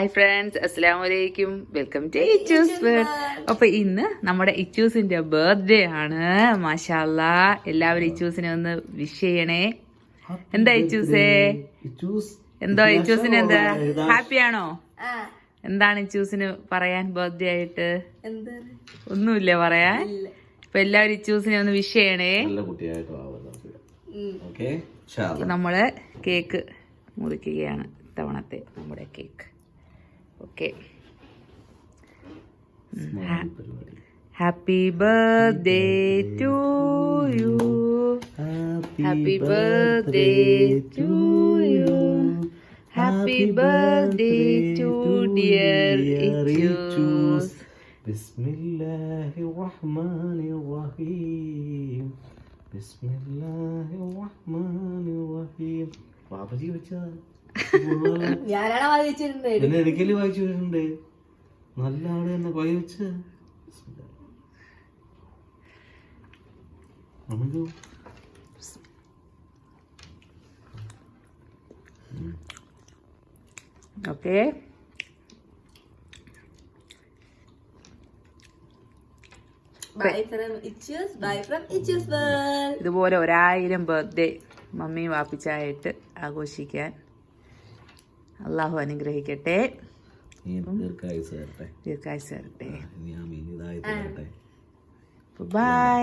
Hi friends, അസ്സലാമു അലൈക്കും. Welcome to Ichu's world. അപ്പൊ ഇന്ന് നമ്മുടെ ഇച്ചൂസിന്റെ ബർത്ത്ഡേ ആണ്. മാഷാ അല്ലാ, എല്ലാവരും ഇച്ചൂസിനെ ഒന്ന് വിഷ് ചെയ്യണേ. എന്താ ഇച്ചൂസേ? എന്തോ ഇച്ചൂസിന് എന്താ ഹാപ്പി ആണോ? എന്താണ് ഇച്ചൂസിന് പറയാൻ ബർത്ത്ഡേ ആയിട്ട്? ഒന്നുമില്ല പറയാൻ. അപ്പൊ എല്ലാവരും ഇച്ചൂസിനെ ഒന്ന് വിഷ് ചെയ്യണേ. നമ്മള് കേക്ക് മുറിക്കുകയാണ്, ഇത്തവണത്തെ നമ്മുടെ cake. Okay, happy birthday to you, happy birthday to you, happy birthday to dear Ichus. ബിസ്മില്ലാഹിർ റഹ്മാനിർ റഹീം, ബിസ്മില്ലാഹിർ റഹ്മാനിർ റഹീം. ബാബജി വെച്ചാ ഞാനാണ് വായിച്ചിട്ടുണ്ട്, ഒരിക്കലും വായിച്ചു വരുന്നുണ്ട്. നല്ല ആള് തന്നെ വായിച്ച. ഓക്കെ, ഇതുപോലെ 1000 ബർത്ത്ഡേ മമ്മി വാപ്പിച്ചായിട്ട് ആഘോഷിക്കാൻ അള്ളാഹു അനുഗ്രഹിക്കട്ടെ. ദീർഘായുസ്സ് തരട്ടെ. ബൈ.